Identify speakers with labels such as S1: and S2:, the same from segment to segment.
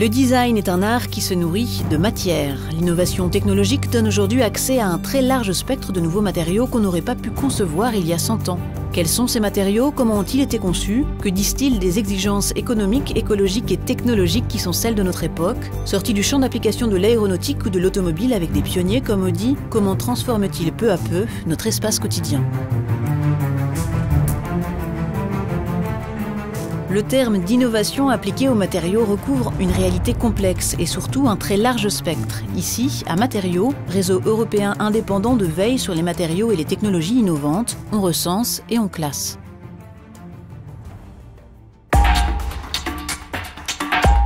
S1: Le design est un art qui se nourrit de matière. L'innovation technologique donne aujourd'hui accès à un très large spectre de nouveaux matériaux qu'on n'aurait pas pu concevoir il y a 100 ans. Quels sont ces matériaux? Comment ont-ils été conçus? Que disent-ils des exigences économiques, écologiques et technologiques qui sont celles de notre époque? Sortis du champ d'application de l'aéronautique ou de l'automobile avec des pionniers comme Audi, comment transforment-ils peu à peu notre espace quotidien? Le terme d'innovation appliquée aux matériaux recouvre une réalité complexe et surtout un très large spectre. Ici, à Matériaux, réseau européen indépendant de veille sur les matériaux et les technologies innovantes, on recense et on classe.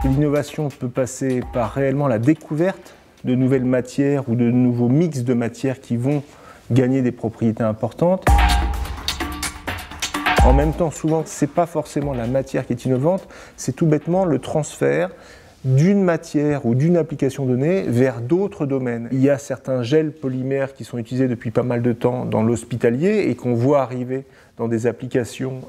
S2: L'innovation peut passer par réellement la découverte de nouvelles matières ou de nouveaux mix de matières qui vont gagner des propriétés importantes. En même temps, souvent, ce n'est pas forcément la matière qui est innovante, c'est tout bêtement le transfert d'une matière ou d'une application donnée vers d'autres domaines. Il y a certains gels polymères qui sont utilisés depuis pas mal de temps dans l'hospitalier et qu'on voit arriver dans des applications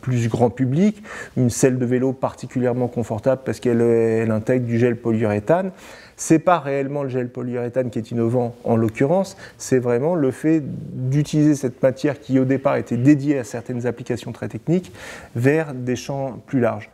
S2: plus grand public. Une selle de vélo particulièrement confortable parce qu'elle intègre du gel polyuréthane. Ce n'est pas réellement le gel polyuréthane qui est innovant en l'occurrence, c'est vraiment le fait d'utiliser cette matière qui au départ était dédiée à certaines applications très techniques vers des champs plus larges.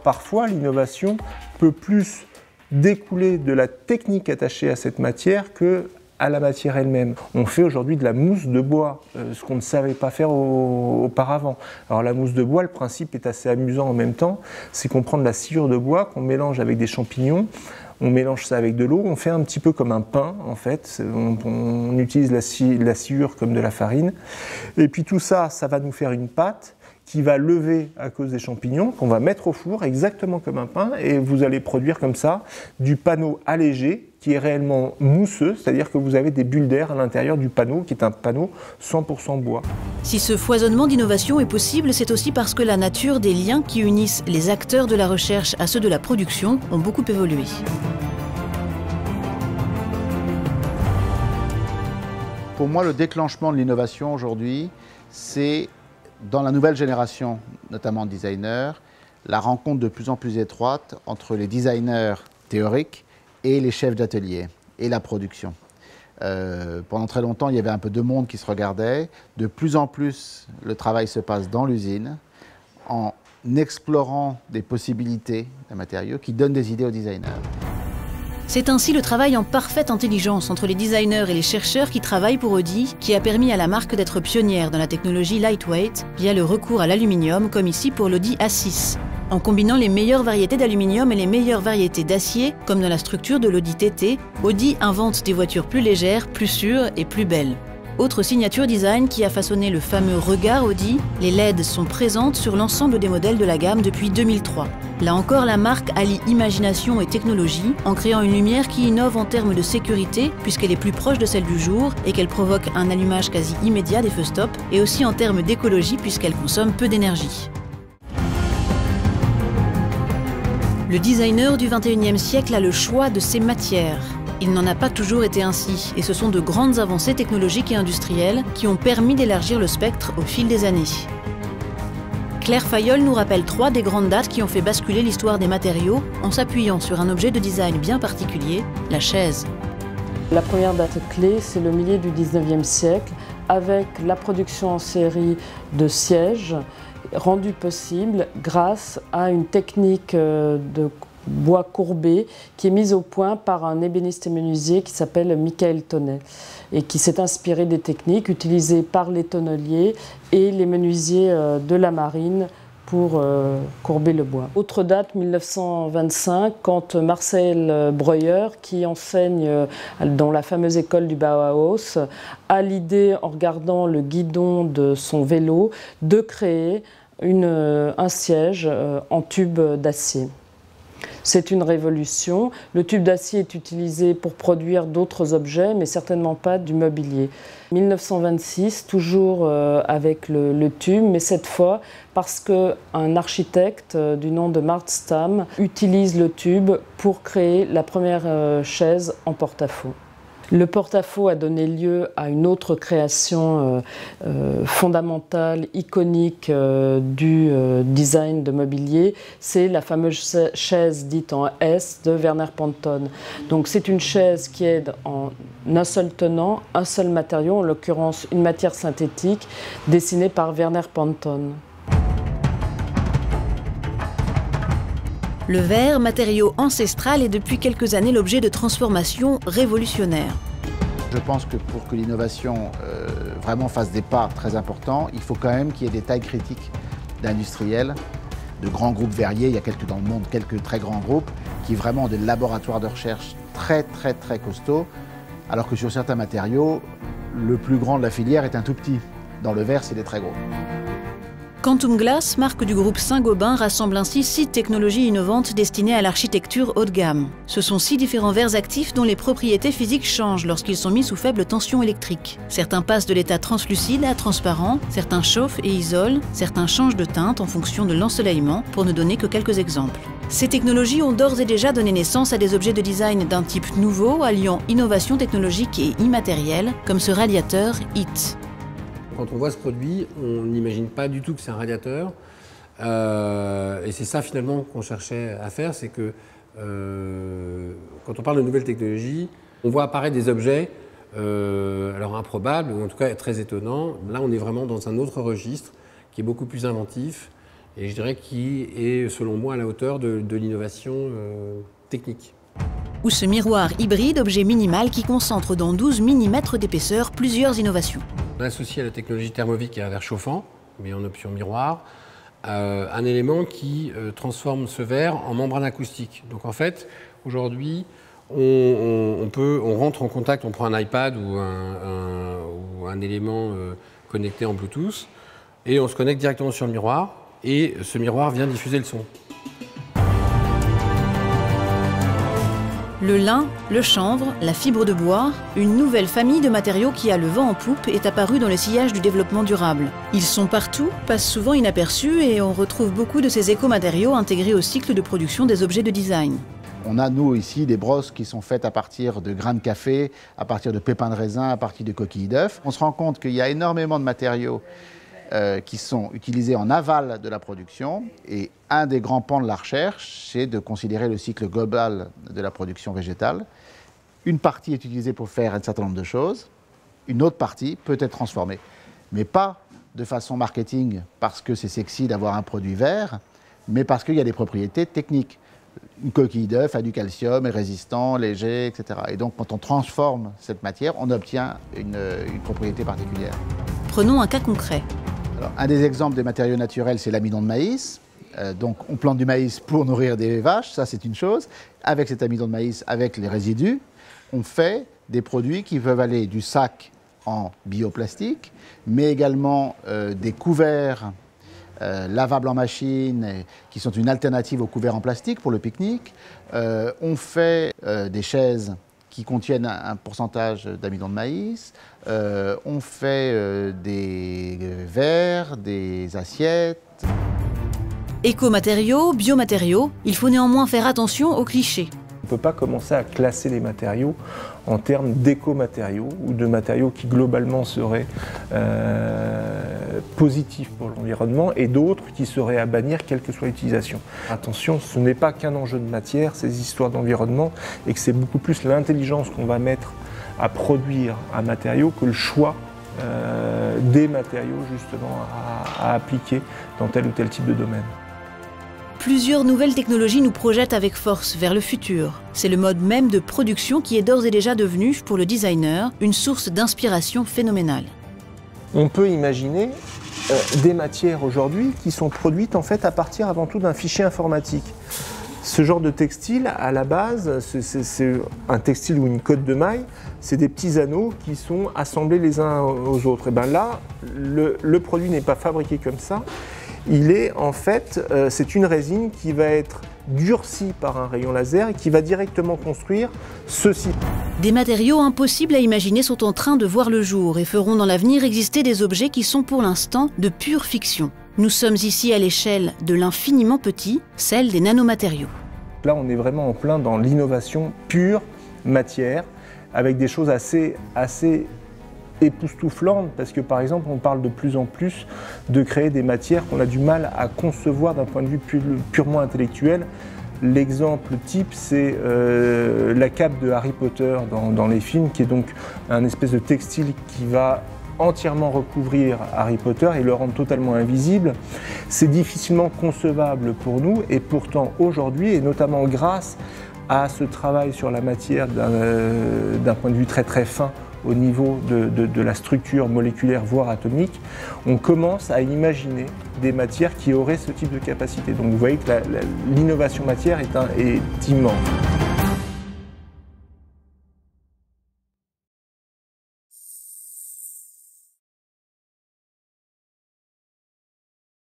S2: Parfois, l'innovation peut plus découler de la technique attachée à cette matière que à la matière elle-même. On fait aujourd'hui de la mousse de bois, ce qu'on ne savait pas faire auparavant. Alors la mousse de bois, le principe est assez amusant en même temps, c'est qu'on prend de la sciure de bois qu'on mélange avec des champignons, on mélange ça avec de l'eau, on fait un petit peu comme un pain en fait, on utilise la sciure comme de la farine, et puis tout ça, ça va nous faire une pâte qui va lever à cause des champignons, qu'on va mettre au four exactement comme un pain, et vous allez produire comme ça du panneau allégé qui est réellement mousseux, c'est-à-dire que vous avez des bulles d'air à l'intérieur du panneau, qui est un panneau 100% bois.
S1: Si ce foisonnement d'innovation est possible, c'est aussi parce que la nature des liens qui unissent les acteurs de la recherche à ceux de la production ont beaucoup évolué.
S3: Pour moi, le déclenchement de l'innovation aujourd'hui, c'est dans la nouvelle génération, notamment designers, la rencontre de plus en plus étroite entre les designers théoriques et les chefs d'atelier et la production. Pendant très longtemps, il y avait un peu deux mondes qui se regardaient. De plus en plus, le travail se passe dans l'usine, en explorant des possibilités de matériaux qui donnent des idées aux designers.
S1: C'est ainsi le travail en parfaite intelligence entre les designers et les chercheurs qui travaillent pour Audi qui a permis à la marque d'être pionnière dans la technologie lightweight via le recours à l'aluminium, comme ici pour l'Audi A6. En combinant les meilleures variétés d'aluminium et les meilleures variétés d'acier, comme dans la structure de l'Audi TT, Audi invente des voitures plus légères, plus sûres et plus belles. Autre signature design qui a façonné le fameux regard Audi, les LED sont présentes sur l'ensemble des modèles de la gamme depuis 2003. Là encore, la marque allie imagination et technologie en créant une lumière qui innove en termes de sécurité puisqu'elle est plus proche de celle du jour et qu'elle provoque un allumage quasi immédiat des feux stop, et aussi en termes d'écologie puisqu'elle consomme peu d'énergie. Le designer du XXIe siècle a le choix de ses matières. Il n'en a pas toujours été ainsi, et ce sont de grandes avancées technologiques et industrielles qui ont permis d'élargir le spectre au fil des années. Claire Fayolle nous rappelle 3 des grandes dates qui ont fait basculer l'histoire des matériaux en s'appuyant sur un objet de design bien particulier, la chaise.
S4: La première date clé, c'est le milieu du XIXe siècle, avec la production en série de sièges, rendue possible grâce à une technique de bois courbé qui est mise au point par un ébéniste et menuisier qui s'appelle Michael Tonnet et qui s'est inspiré des techniques utilisées par les tonneliers et les menuisiers de la marine pour courber le bois. Autre date, 1925, quand Marcel Breuer, qui enseigne dans la fameuse école du Bauhaus, a l'idée, en regardant le guidon de son vélo, de créer un siège en tube d'acier. C'est une révolution. Le tube d'acier est utilisé pour produire d'autres objets, mais certainement pas du mobilier. 1926, toujours avec le tube, mais cette fois parce qu'un architecte du nom de Mardstam utilise le tube pour créer la première chaise en porte-à-faux. Le porte-à-faux a donné lieu à une autre création fondamentale, iconique du design de mobilier, c'est la fameuse chaise dite en S de Werner Ponton. Donc c'est une chaise qui est en un seul tenant, un seul matériau, en l'occurrence une matière synthétique dessinée par Werner Ponton.
S1: Le verre, matériau ancestral, est depuis quelques années l'objet de transformations révolutionnaires.
S3: Je pense que pour que l'innovation vraiment fasse des pas très importants, il faut quand même qu'il y ait des tailles critiques d'industriels, de grands groupes verriers. Il y a dans le monde quelques très grands groupes qui vraiment ont des laboratoires de recherche très costauds, alors que sur certains matériaux, le plus grand de la filière est un tout petit. Dans le verre, c'est des très gros.
S1: Quantum Glass, marque du groupe Saint-Gobain, rassemble ainsi 6 technologies innovantes destinées à l'architecture haut de gamme. Ce sont 6 différents verres actifs dont les propriétés physiques changent lorsqu'ils sont mis sous faible tension électrique. Certains passent de l'état translucide à transparent, certains chauffent et isolent, certains changent de teinte en fonction de l'ensoleillement, pour ne donner que quelques exemples. Ces technologies ont d'ores et déjà donné naissance à des objets de design d'un type nouveau, alliant innovation technologique et immatérielle, comme ce radiateur HEAT.
S5: Quand on voit ce produit, on n'imagine pas du tout que c'est un radiateur. Et c'est ça finalement qu'on cherchait à faire, c'est que quand on parle de nouvelles technologies, on voit apparaître des objets alors improbables, ou en tout cas très étonnants. Là, on est vraiment dans un autre registre qui est beaucoup plus inventif et je dirais qui est, selon moi, à la hauteur de l'innovation technique.
S1: Ou ce miroir hybride, objet minimal qui concentre dans 12 mm d'épaisseur plusieurs innovations.
S5: On associe à la technologie thermovique et à un verre chauffant, mais en option miroir, un élément qui transforme ce verre en membrane acoustique. Donc en fait, aujourd'hui, on rentre en contact, on prend un iPad ou un élément connecté en Bluetooth, et on se connecte directement sur le miroir, et ce miroir vient diffuser le son.
S1: Le lin, le chanvre, la fibre de bois, une nouvelle famille de matériaux qui a le vent en poupe est apparue dans le sillage du développement durable. Ils sont partout, passent souvent inaperçus et on retrouve beaucoup de ces écomatériaux intégrés au cycle de production des objets de design.
S3: On a, nous, ici, des brosses qui sont faites à partir de grains de café, à partir de pépins de raisin, à partir de coquilles d'œufs. On se rend compte qu'il y a énormément de matériaux qui sont utilisés en aval de la production. Et un des grands pans de la recherche, c'est de considérer le cycle global de la production végétale. Une partie est utilisée pour faire un certain nombre de choses. Une autre partie peut être transformée. Mais pas de façon marketing, parce que c'est sexy d'avoir un produit vert, mais parce qu'il y a des propriétés techniques. Une coquille d'œuf a du calcium, est résistant, léger, etc. Et donc, quand on transforme cette matière, on obtient une propriété particulière.
S1: Prenons un cas concret.
S3: Alors, un des exemples des matériaux naturels, c'est l'amidon de maïs. Donc, on plante du maïs pour nourrir des vaches, ça c'est une chose. Avec cet amidon de maïs, avec les résidus, on fait des produits qui peuvent aller du sac en bioplastique, mais également des couverts lavables en machine, qui sont une alternative aux couverts en plastique pour le pique-nique. On fait des chaises qui contiennent un pourcentage d'amidon de maïs. On fait des verres, des assiettes.
S1: Écomatériaux, biomatériaux, il faut néanmoins faire attention aux clichés.
S2: On ne peut pas commencer à classer les matériaux en termes d'écomatériaux ou de matériaux qui globalement seraient positifs pour l'environnement et d'autres qui seraient à bannir quelle que soit l'utilisation. Attention, ce n'est pas qu'un enjeu de matière, ces histoires d'environnement, et que c'est beaucoup plus l'intelligence qu'on va mettre à produire un matériau que le choix des matériaux justement à appliquer dans tel ou tel type de domaine.
S1: Plusieurs nouvelles technologies nous projettent avec force vers le futur. C'est le mode même de production qui est d'ores et déjà devenu, pour le designer, une source d'inspiration phénoménale.
S2: On peut imaginer des matières aujourd'hui qui sont produites en fait à partir avant tout d'un fichier informatique. Ce genre de textile, à la base, c'est un textile ou une cotte de maille, c'est des petits anneaux qui sont assemblés les uns aux autres. Et bien là, le produit n'est pas fabriqué comme ça. Il est en fait, c'est une résine qui va être durcie par un rayon laser et qui va directement construire ceci.
S1: Des matériaux impossibles à imaginer sont en train de voir le jour et feront dans l'avenir exister des objets qui sont pour l'instant de pure fiction. Nous sommes ici à l'échelle de l'infiniment petit, celle des nanomatériaux.
S2: Là, on est vraiment en plein dans l'innovation pure matière, avec des choses assez époustouflantes, parce que par exemple on parle de plus en plus de créer des matières qu'on a du mal à concevoir d'un point de vue purement intellectuel. L'exemple type, c'est la cape de Harry Potter dans les films, qui est donc un espèce de textile qui va entièrement recouvrir Harry Potter et le rendre totalement invisible. C'est difficilement concevable pour nous, et pourtant aujourd'hui, et notamment grâce à ce travail sur la matière d'un point de vue très très fin au niveau de la structure moléculaire, voire atomique, on commence à imaginer des matières qui auraient ce type de capacité. Donc vous voyez que l'innovation matière est immense.